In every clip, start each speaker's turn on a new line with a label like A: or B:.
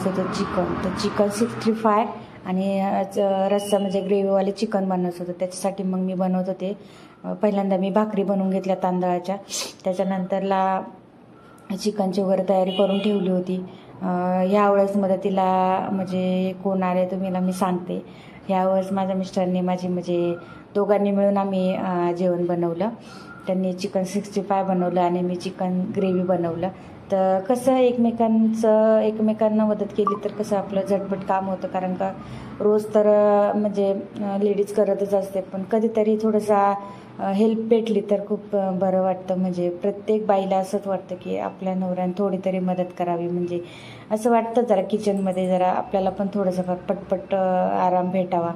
A: बनवायचं होतं चिकन. तर चिकन 65 आणि रस्सा म्हणजे ग्रेव्हीवाले चिकन बनवायचं होतं. त्याच्यासाठी मग मी बनवत होते. पहिल्यांदा मी भाकरी बनवून घेतल्या तांदळाच्या. त्याच्यानंतरला चिकनची वगैरे तयारी करून ठेवली होती. ह्यावेळेस मदतीला म्हणजे कोण आले तुम्हाला मी सांगते. ह्यावेळेस माझ्या मिस्टरने म्हणजे दोघांनी मिळून आम्ही जेवण बनवलं. त्यांनी चिकन 65 बनवलं आणि मी चिकन ग्रेव्ही बनवलं. तर कसं एकमेकांना मदत केली तर कसं आपलं झटपट काम होतं. कारण का रोज तर म्हणजे लेडीज करतच असते, पण कधीतरी थोडंसं हेल्प भेटली तर खूप बरं वाटतं. म्हणजे प्रत्येक बाईला असंच वाटतं की आपल्या नवऱ्याने थोडी तरी मदत करावी. म्हणजे असं वाटतं जरा किचनमध्ये जरा आपल्याला पण थोडंसं पटपट आराम भेटावा.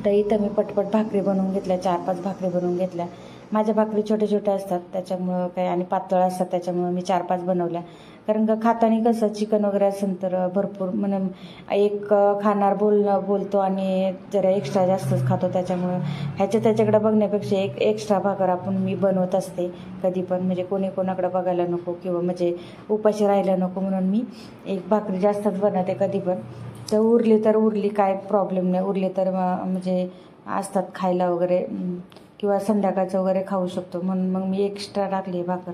A: तर इथं मी पटपट भाकरी बनवून घेतल्या, 4-5 भाकरी बनवून घेतल्या. माझ्या भाकरी छोट्या छोट्या असतात त्याच्यामुळं काय, आणि पातळ असतात त्याच्यामुळं मी 4-5 बनवल्या. कारण का खाताना कसं चिकन वगैरे असेल तर भरपूर म्हणून एक खाणार बोलतो आणि जरा एक्स्ट्रा जास्तच खातो. त्याच्यामुळं त्याच्याकडे बघण्यापेक्षा एक एक्स्ट्रा भाकर मी बनवत असते कधी पण. म्हणजे कोणाकडे बघायला नको किंवा म्हणजे उपाशी राहायला नको म्हणून मी एक भाकरी जास्तच बनवते कधी पण. तर उरली काय प्रॉब्लेम नाही. उरली तर म्हणजे असतात खायला वगैरे किंवा संध्याकाळचं वगैरे खाऊ शकतो म्हणून मग मी एक्स्ट्रा टाकली भाकर.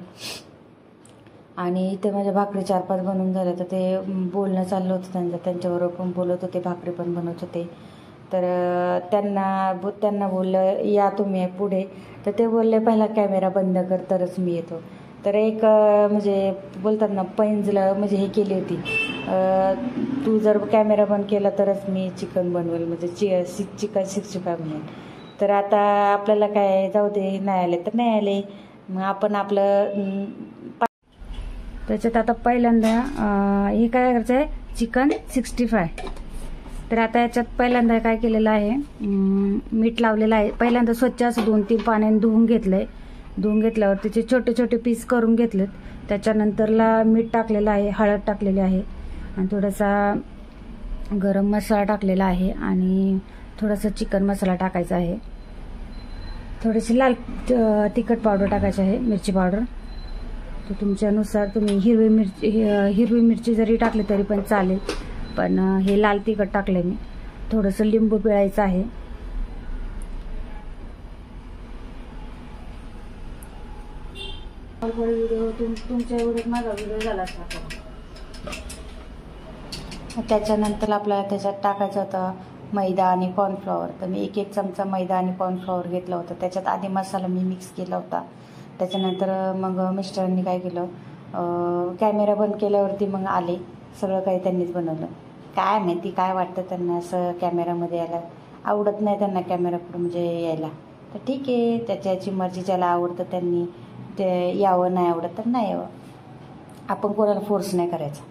A: आणि इथे माझ्या भाकरी 4-5 बनवून झाल्या. तर ते बोलणं चाललं होतं त्यांच्याबरोबर पण बोलत होते, भाकरी पण बनवत होते. तर त्यांना बोललं या तुम्ही पुढे. तर ते बोलले पहिला कॅमेरा बंद कर तरच मी येतो. तर एक म्हणजे बोलतात ना पैंजलं म्हणजे हे केली होती, तू जर कॅमेरा बंद केला तरच मी चिकन बनवेल, म्हणजे चिकन 65 बनवेल. तर आता आपल्याला काय जाऊ दे, नाही आले तर नाही आले, मग आपण आपलं त्याच्यात आता पहिल्यांदा हे काय करायचं आहे चिकन 65. तर आता याच्यात पहिल्यांदा काय केलेलं आहे, मीठ लावलेलं आहे. पहिल्यांदा स्वच्छ असं 2-3 पाण्याने धुवून घेतलंय. धुवून घेतल्यावर त्याचे छोटे छोटे पीस करून घेतलेत. त्याच्यानंतरला मीठ टाकलेलं आहे, हळद टाकलेली आहे आणि थोडासा गरम मसाला टाकलेला आहे आणि थोडासा चिकन मसाला टाकायचा आहे. थोडीशी लाल तिखट पावडर टाकायची आहे, मिरची पावडर. तर तुमच्यानुसार तुम्ही हिरवी मिरची जरी टाकली तरी पण चालेल, पण हे लाल तिखट टाकले मी. थोडंसं लिंबू पिळायचं आहे. तुमच्या एवढं माझा व्हिडिओ झाला असता. त्याच्यानंतर आपल्याला त्याच्यात टाकायचं होतं मैदा आणि कॉर्नफ्लॉवर. तर मी 1 चमचा मैदा आणि कॉर्नफ्लॉवर घेतला होता. त्याच्यात आधी मसाला मी मिक्स केला होता. त्याच्यानंतर मग मिस्टरांनी काय केलं, कॅमेरा बंद केल्यावरती मग आले. सगळं काही त्यांनीच बनवलं. काय माहिती काय वाटतं त्यांना, असं कॅमेरामध्ये यायला आवडत नाही त्यांना, कॅमेरापुढे म्हणजे यायला. तर ठीक आहे, त्याची मर्जी, ज्याला आवडतं त्यांनी ते यावं, नाही आवडत तर नाही यावं. आपण कोणाला फोर्स नाही करायचा.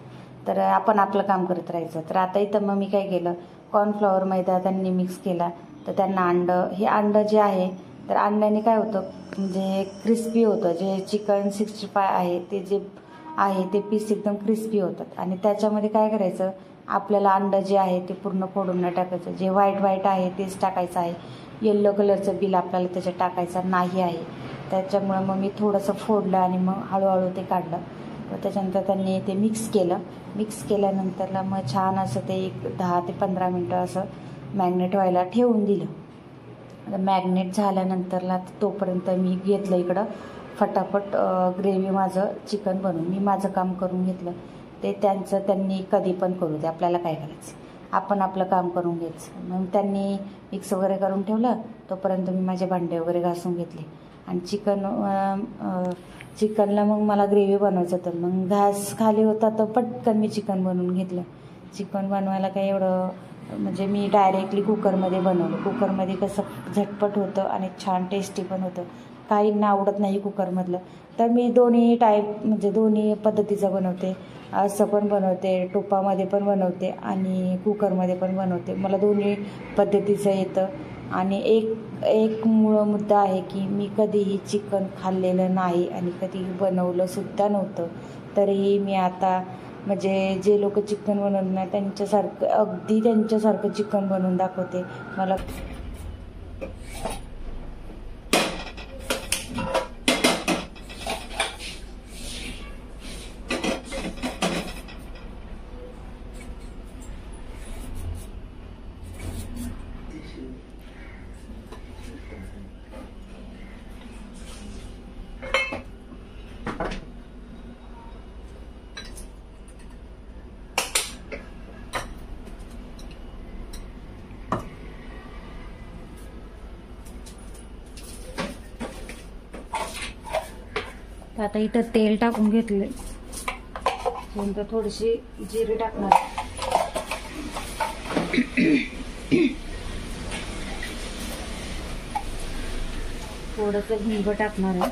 A: तर आपण आपलं काम करत राहायचं. तर आता इथं मग मी काय केलं, कॉर्नफ्लॉवर मैदा त्यांनी मिक्स केला. तर त्यांना अंडं जे आहे, तर अंड्याने काय होतं म्हणजे क्रिस्पी होतं. जे चिकन 65 आहे ते जे आहे ते पीस एकदम क्रिस्पी होतात. आणि त्याच्यामध्ये काय करायचं, आपल्याला अंडं जे आहे ते पूर्ण फोडून नाही टाकायचं. जे व्हाईट आहे तेच टाकायचं आहे. येल्लो कलरचं बिल आपल्याला त्याच्यात टाकायचं नाही आहे. त्याच्यामुळं मग मी थोडंसं फोडलं आणि मग हळूहळू ते काढलं. त्याच्यानंतर त्यांनी ते मिक्स केलं. मिक्स केल्यानंतरला मग छान असं ते 10 ते 15 मिनटं असं मॅग्नेट व्हायला ठेवून दिलं. मॅग्नेट झाल्यानंतरला तोपर्यंत मी घेतलं इकडं फटाफट ग्रेव्ही माझं चिकन बनवून. मी माझं काम करून घेतलं. ते त्यांनी कधी पण करू दे, आपल्याला काय करायचं, आपण आपलं काम करून घ्यायचं. मग त्यांनी मिक्स वगैरे करून ठेवलं. तोपर्यंत मी माझे भांडे वगैरे घासून घेतले. आणि चिकनला मग मला ग्रेव्ही बनवायचं होतं. मग गॅस खाली होता तर पटकन मी चिकन बनवून घेतलं. चिकन बनवायला काय एवढं म्हणजे मी डायरेक्टली कुकरमध्ये बनवलं. कुकरमध्ये कसं झटपट होतं आणि छान टेस्टी पण होतं. काहींना आवडत नाही कुकरमधलं, तर मी दोन्ही टाईप म्हणजे दोन्ही पद्धतीचं बनवते. असं पण बनवते, टोपामध्ये पण बनवते आणि कुकरमध्ये पण बनवते. मला दोन्ही पद्धतीचं येतं. आणि एक मूळ मुद्दा आहे की मी कधीही चिकन खाल्लेलं नाही आणि कधीही बनवलं सुद्धा नव्हतं. तरीही मी आता म्हणजे जे लोक चिकन बनवत नाही त्यांच्यासारखं चिकन बनवून दाखवते. मला आता इथं तेल टाकून घेतले, नंतर थोडीशी जिरे टाकणार, थोडंसं हिंग टाकणार आहे,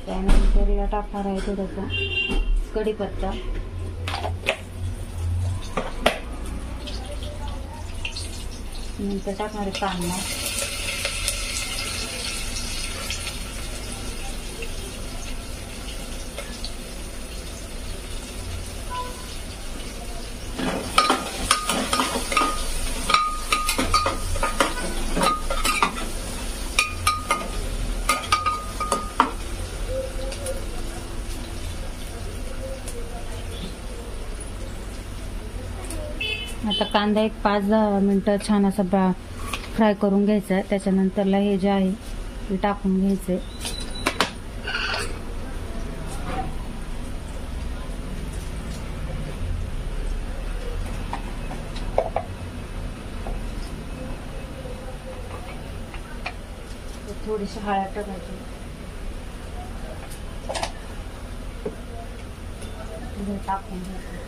A: त्यानंतर या टाकणार आहे थोडंसं कढीपत्ता, नंतर टाकणार आहे कांदा, आता कांदा एक 5-10 मिनटं छान असा फ्राय करून घ्यायचा आहे. त्याच्यानंतरला हे जे आहे ते टाकून घ्यायचे. थोडीशी हळद टाकायची, टाकून घ्यायचं.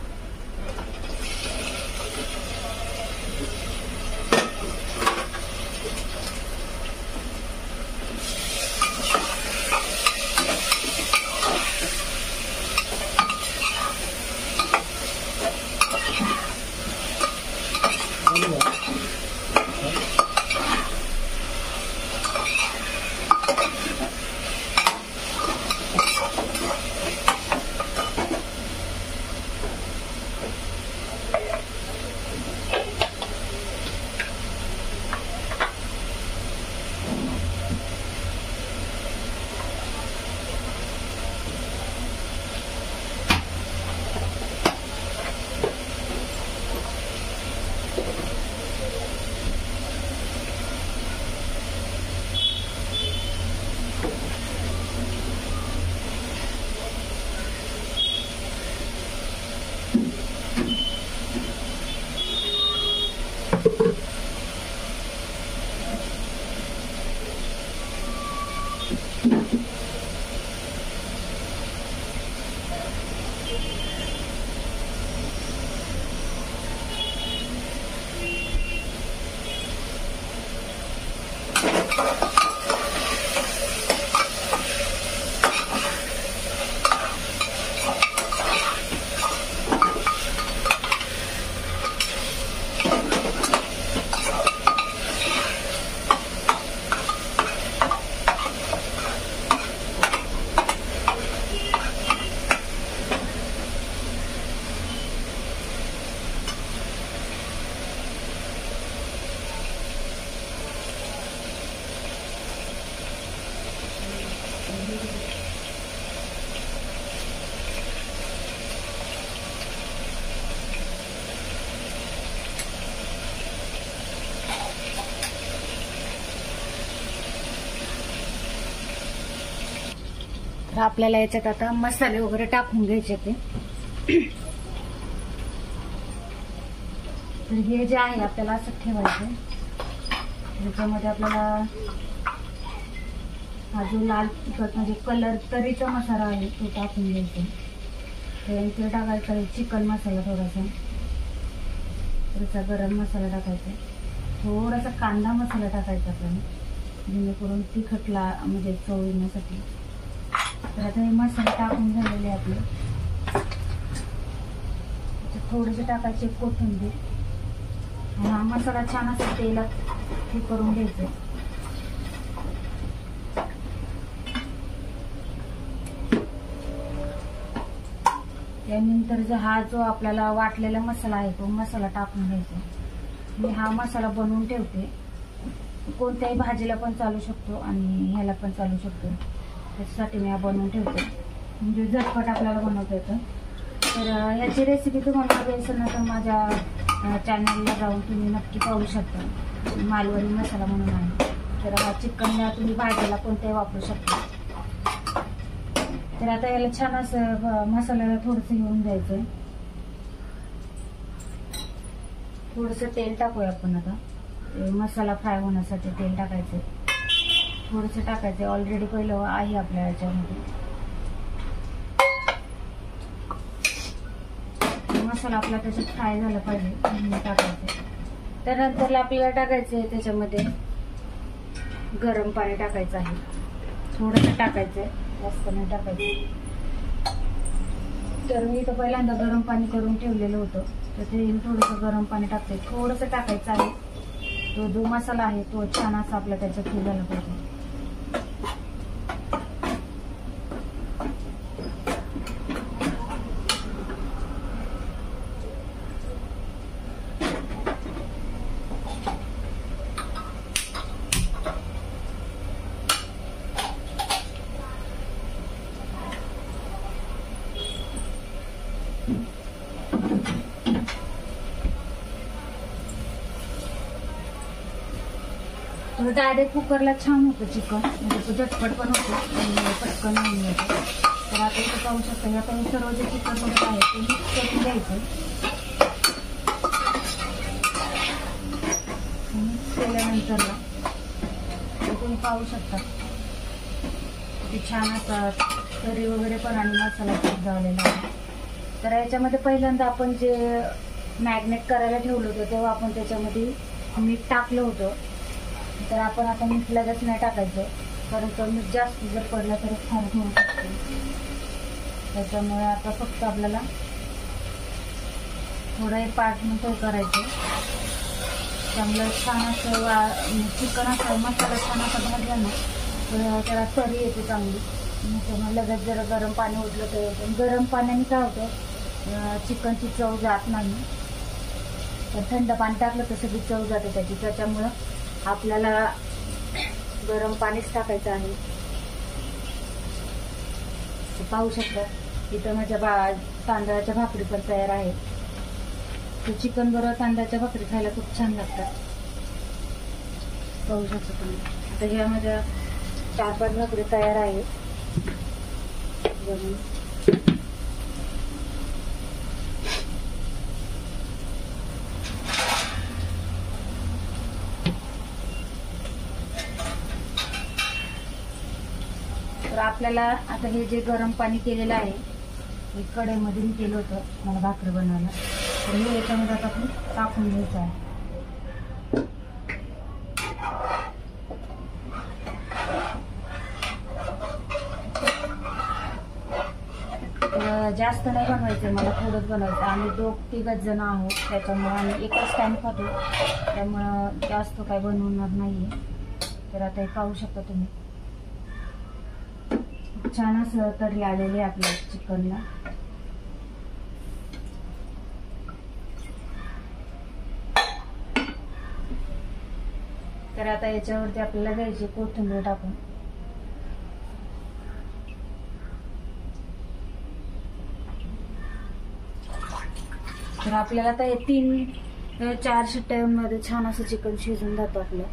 A: तर आपल्याला याच्यात आता मसाले वगैरे टाकून घ्यायचे ते. तर हे जे आहे आपल्याला असं ठेवायचं. त्याच्यामध्ये आपल्याला हा जो लाल तिखट म्हणजे कलर तरीचा मसाला आहे तो टाकून घ्यायचा. त्यानंतर टाकायचा चिकन मसाला, थोडासा गरम मसाला टाकायचा, थोडासा कांदा मसाला टाकायचा आपल्याला, जेणेकरून तिखटला म्हणजे चव येण्यासाठी. तर आता हे मसाले टाकून झालेले आपले. थोडेसे टाकायचे कोथिंबीर, आणि हा मसाला छान असा तेलात हे करून घ्यायचं. त्यानंतर हा जो आपल्याला वाटलेला मसाला आहे तो मसाला टाकून घ्यायचा. मी हा मसाला बनवून ठेवते, कोणत्याही भाजीला पण चालू शकतो आणि ह्याला पण चालू शकतो. त्याच्यासाठी मी हा बनवून ठेवते, म्हणजे झटपट आपल्याला बनवता येतं. तर ह्याची रेसिपी तुम्हाला हवी असेल ना तर माझ्या चॅनलला जाऊन तुम्ही नक्की पाहू शकता. मालवणी मसाला म्हणून आहे. तर हा चिकनला तुम्ही भाजीला कोणत्याही वापरू शकता. तर आता याला छान असं मसाल्याला थोडंसं घेऊन द्यायचंय. थोडंसं तेल टाकूया आपण. आता मसाला फ्राय होण्यासाठी तेल टाकायचं. थोडंसं टाकायचं. ऑलरेडी पहिलं आहे आपल्या ह्याच्यामध्ये. मसाला आपला त्याच्यात फ्राय झाला पाहिजे म्हणून टाकायचं. त्यानंतर आपल्याला टाकायचं आहे त्याच्यामध्ये गरम पाणी टाकायचं आहे. थोडंसं टाकायचं आहे, जास्त नाही टाकायचं. तर मी इथं पहिल्यांदा गरम पाणी करून ठेवलेलं होतं, तर ते थोडंसं गरम पाणी टाकते. थोडंसं टाकायचं आहे. तो जो मसाला आहे तो छान असा आपला त्याच्यात हे झाला पाहिजे. डायरेक्ट कुकरला छान होतं चिकन, म्हणजे तो झटपट पण होतो आणि पटकन होऊन येतो. तर आता इथं पाहू शकता, आता हे सर्व जे चिकन वगैरे आहे ते मिक्स करून घ्यायचं. मिक्स केल्यानंतरला तुम्ही पाहू शकता की छान असं तरी वगैरे पण आणि मसाला खूप झालेला आहे. तर याच्यामध्ये पहिल्यांदा आपण जे मॅरिनेट करायला ठेवलं होतं तेव्हा आपण त्याच्यामध्ये मीठ टाकलं होतं. तर आपण आता मीठ लगेच नाही टाकायचं, कारण तर मीठ जास्त जर पडलं तर खारट होऊ शकतो. त्याच्यामुळे आता फक्त आपल्याला थोडं एक 5 मिनिटं करायचं. चांगलं छान असं चिकन असं मसाला छान असा भाजला ना तर त्याला तरी येते चांगली. त्यामुळे लगेच जरा गरम पाणी ओतलं तर गरम पाण्याने काय होतं, चिकनची चव जात नाही. तर थंड पाणी टाकलं तर सगळी चव जाते त्याची. त्याच्यामुळं आपल्याला गरम पाणीच टाकायचं आहे. पाहू शकता इथं माझ्या तांदळाच्या भाकरी पण तयार आहेत. तर चिकन बरोबर तांदळाच्या भाकरी खायला खूप छान लागतात. पाहू शकता तुम्ही. आता ह्या माझ्या 4-5 भाकरी तयार आहेत. तर आपल्याला आता हे जे गरम पाणी केलेलं आहे हे कढईमध्ये मी केलं होतं मला भाकरी बनवायला. तर हे याच्यामध्ये आता आपण टाकून घ्यायचं आहे. जास्त नाही बनवायचं मला, थोडंच बनवायचं. आम्ही 2-3 जण आहोत, त्याच्यामुळे आम्ही एकच टाइम खातो, त्यामुळं जास्त काय बनवणार नाहीये. तर आता हे पाहू शकता तुम्ही छान असं तरी आलेले आपल्या चिकनला. तर आता याच्यावरती आपल्याला घ्यायची कोथिंबीर टाकून. तर आपल्याला आता 3-4 शिट्ट्यांमध्ये छान असं चिकन शिजून जातं आपलं.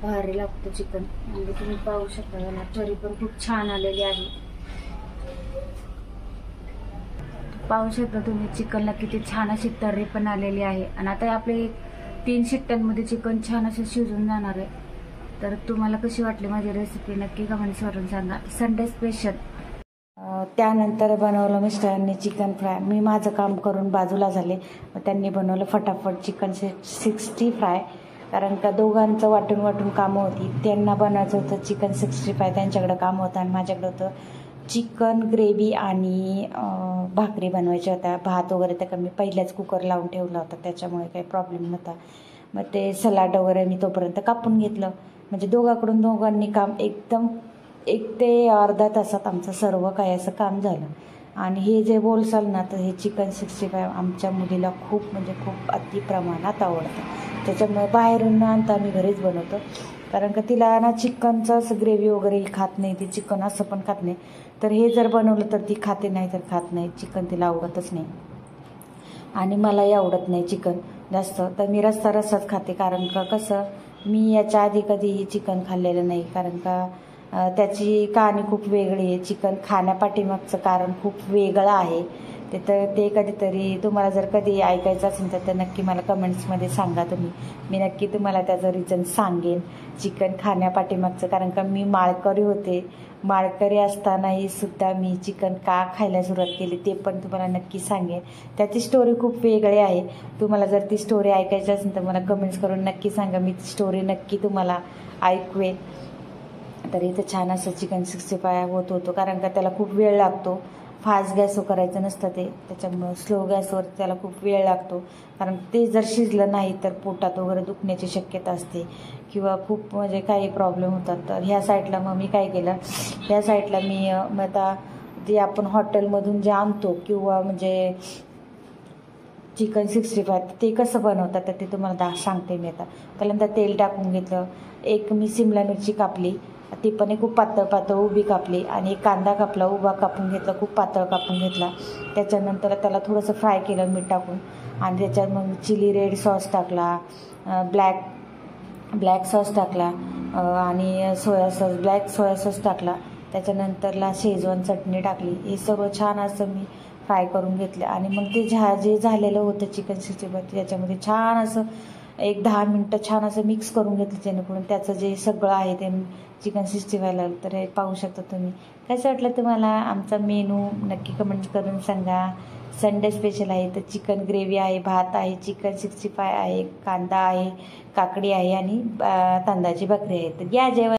A: भारी लागतं चिकन. म्हणजे तुम्ही पाहू शकता याला तरी पण खूप छान आलेली आहे. पाहू शकता तुम्ही चिकनला किती छान अशी तर्री पण आलेली आहे. आणि आता आपले 3 शिट्ट्यांमध्ये चिकन छान असं शिजून जाणार आहे. तर तुम्हाला कशी वाटली माझी रेसिपी नक्की कमेंट्स करून सांगा. Sunday special. त्यानंतर बनवलं मिस्टरांनी चिकन फ्राय. मी माझं काम करून बाजूला झाले, त्यांनी बनवलं फटाफट चिकन 60 फ्राय. कारण का दोघांचं वाटून वाटून कामं होती. त्यांना बनवायचं होतं चिकन 65, त्यांच्याकडं काम होतं, आणि माझ्याकडं होतं चिकन ग्रेव्ही आणि भाकरी बनवायच्या होत्या. भात वगैरे तर मी पहिल्याच कुकर लावून ठेवला होता, त्याच्यामुळे काही प्रॉब्लेम नव्हता. मग ते सलाड वगैरे मी तोपर्यंत कापून घेतलं. म्हणजे दोघांनी काम एकदम 1 ते अर्धा तासात आमचं सर्व काय असं काम झालं. आणि हे जे बोलसाल ना, तर हे चिकन 65 आमच्या मुलीला खूप म्हणजे खूप अति प्रमाणात आवडतं. त्याच्यामुळे बाहेरून न आणता आम्ही घरीच बनवतो. कारण का तिला ना चिकनचं असं ग्रेव्ही वगैरे खात नाही, ती चिकन असं पण खात नाही. तर हे जर बनवलं तर ती खाते, नाही तर खात नाही. चिकन तिला आवडतच नाही आणि मलाही आवडत नाही चिकन जास्त. तर मी रस्साच खाते. कारण का कसं, मी याच्या आधी कधीही चिकन खाल्लेलं नाही. कारण का त्याची कहाणी खूप वेगळी आहे. चिकन खाण्यापाठीमागचं कारण खूप वेगळं आहे. ते कधीतरी तुम्हाला जर कधी ऐकायचं असेल तर नक्की मला कमेंट्समध्ये सांगा तुम्ही. मी नक्की तुम्हाला त्याचं रिझन सांगेन चिकन खाण्यापाठीमागचं. कारण का मी माळकरी होते. माळकरी असतानाही सुद्धा मी चिकन का खायला सुरुवात केली ते पण तुम्हाला नक्की सांगेन. त्याची स्टोरी खूप वेगळी आहे. तुम्हाला जर ती स्टोरी ऐकायची असेल तर मला कमेंट्स करून नक्की सांगा. मी ती स्टोरी नक्की तुम्हाला ऐकवेन. तर इथं छान असं चिकन 65 होतो. कारण का त्याला खूप वेळ लागतो. फास्ट गॅसवर करायचं नसतं ते, त्याच्यामुळं स्लो गॅसवर त्याला खूप वेळ लागतो. कारण ते जर शिजलं नाही तर पोटात वगैरे दुखण्याची शक्यता असते किंवा खूप म्हणजे काही प्रॉब्लेम होतात. तर ह्या साईडला मग मी काय केलं, ह्या साईडला मी मग आता जे आपण हॉटेलमधून जे आणतो किंवा म्हणजे चिकन 65 ते कसं बनवतात तर ते तुम्हाला सांगते मी आता. पहिल्यांदा तेल टाकून घेतलं. एक मी सिमला मिरची कापली, ती पण खूप पातळ उभी कापली. आणि एक कांदा कापला, उभा कापून घेतला, खूप पातळ कापून घेतला. त्याच्यानंतर त्याला थोडंसं फ्राय केलं मीठ टाकून. आणि त्याच्यात मग चिली रेड सॉस टाकला, ब्लॅक सॉस टाकला आणि ब्लॅक सोया सॉस टाकला. त्याच्यानंतरला शेजवान चटणी टाकली. हे सर्व छान असं मी फ्राय करून घेतलं. आणि मग ते जे झालेलं होतं चिकन 65 त्याच्यामध्ये छान असं एक 10 मिनटं छान असं मिक्स करून घेतलं, जेणेकरून त्याचं जे सगळं आहे ते चिकन 65ला. तर हे पाहू शकता तुम्ही. कसं वाटलं तुम्हाला आमचा मेनू नक्की कमेंट करून सांगा. संडे स्पेशल आहे तर चिकन ग्रेव्ही आहे, भात आहे, चिकन 65 आहे, कांदा आहे, काकडी आहे आणि तांदळाची भाकरी आहे. तर या जेवण.